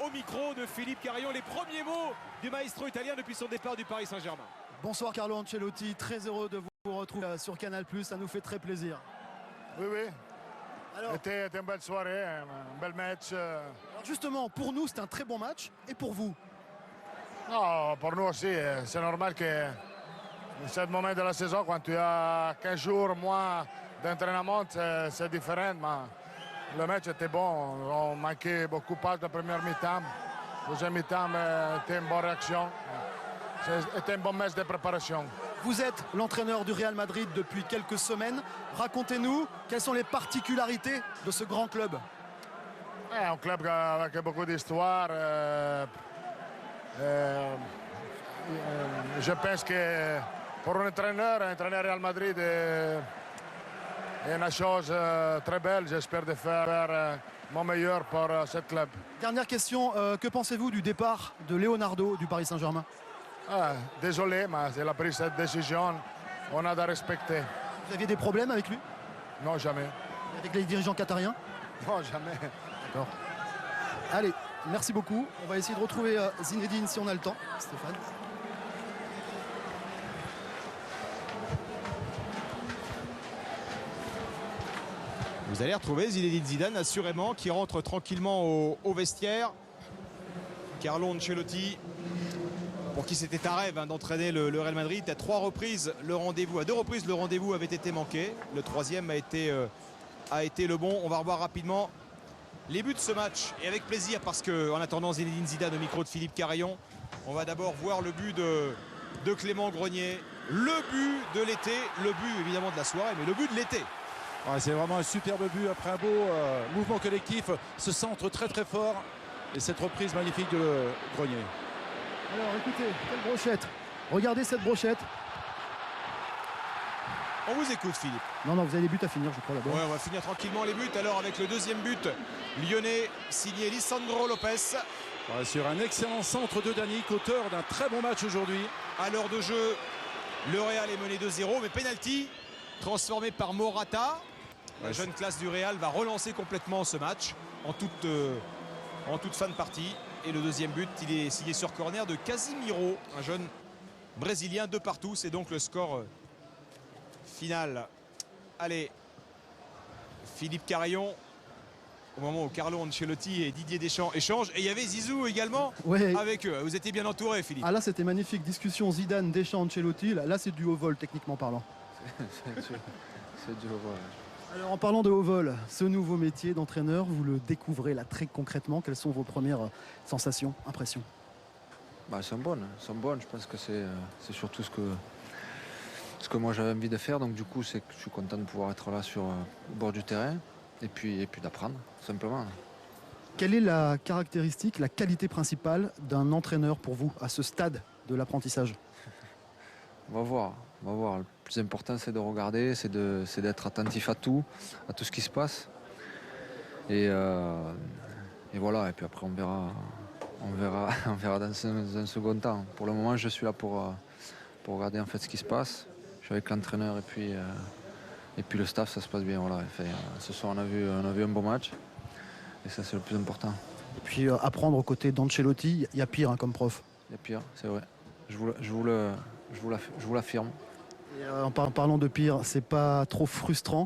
au micro de Philippe Carillon. Les premiers mots du maestro italien depuis son départ du Paris Saint-Germain. Bonsoir Carlo Ancelotti, très heureux de vous retrouver sur Canal+, ça nous fait très plaisir. Oui, oui. Alors, C'était une belle soirée, un bel match. alors justement, pour nous, c'est un très bon match, et pour vous? Non, pour nous aussi, c'est normal que dans ce moment de la saison, quand tu as 15 jours moins d'entraînement, c'est différent. Mais le match était bon, on manquait beaucoup de passes de première mi-temps. Deuxième mi-temps était une bonne réaction. C'était un bon match de préparation. Vous êtes l'entraîneur du Real Madrid depuis quelques semaines. Racontez-nous quelles sont les particularités de ce grand club. Un club avec beaucoup d'histoire. Je pense que pour un entraîneur Real Madrid est une chose très belle. J'espère de faire mon meilleur pour ce club. Dernière question, que pensez-vous du départ de Leonardo du Paris Saint-Germain? Désolé, mais il a pris cette décision. On a de respecter. Vous aviez des problèmes avec lui? Non, jamais. Avec les dirigeants qatariens? Non, jamais. D'accord. Allez, merci beaucoup. On va essayer de retrouver Zinedine si on a le temps. Stéphane. Vous allez retrouver Zinedine Zidane assurément qui rentre tranquillement au vestiaire. Carlo Ancelotti, pour qui c'était un rêve d'entraîner le Real Madrid. À 2 reprises le rendez-vous avait été manqué. Le 3e a été le bon. On va revoir rapidement les buts de ce match et avec plaisir parce qu'en attendant Zinedine Zidane au micro de Philippe Carillon, on va d'abord voir le but de Clément Grenier, le but de l'été, le but évidemment de la soirée, mais le but de l'été. Ouais, c'est vraiment un superbe but après un beau mouvement collectif, ce centre très très fort et cette reprise magnifique de Grenier. Alors écoutez, quelle brochette. Regardez cette brochette. On vous écoute Philippe. Non, vous avez des buts à finir, je crois, d'abord. Ouais, on va finir tranquillement les buts. Alors avec le 2e but lyonnais signé Lisandro Lopez. Ouais, sur un excellent centre de Danic, auteur d'un très bon match aujourd'hui. À l'heure de jeu, le Real est mené 2-0, mais penalty transformé par Morata. La jeune classe du Real va relancer complètement ce match en toute fin de partie. Et le 2e but, il est signé sur corner de Casimiro, un jeune brésilien, 2 partout. C'est donc le score final. Allez, Philippe Carillon, au moment où Carlo Ancelotti et Didier Deschamps échangent. Et il y avait Zizou également avec eux. Vous étiez bien entouré, Philippe. Ah là, c'était magnifique. Discussion Zidane, Deschamps, Ancelotti. Là c'est du haut vol, techniquement parlant. C'est du haut vol. Alors en parlant de haut vol, ce nouveau métier d'entraîneur, vous le découvrez là très concrètement. Quelles sont vos premières sensations, impressions? Elles sont bonnes. Je pense que c'est surtout ce que moi j'avais envie de faire. Donc du coup, c'est que je suis content de pouvoir être là au bord du terrain et puis d'apprendre, simplement. Quelle est la caractéristique, la qualité principale d'un entraîneur pour vous à ce stade de l'apprentissage? On va voir. Le plus important, c'est de regarder, c'est d'être attentif à tout ce qui se passe. Et voilà. Et puis après, on verra dans un second temps. Pour le moment, je suis là pour regarder en fait ce qui se passe. Je suis avec l'entraîneur et puis le staff, ça se passe bien. Voilà. Enfin, ce soir, on a vu un bon match. Et ça, c'est le plus important. Et puis apprendre aux côtés d'Ancelotti, il y a pire comme prof. Il y a pire, c'est vrai. Je vous l'affirme. Et en parlant de pire, c'est pas trop frustrant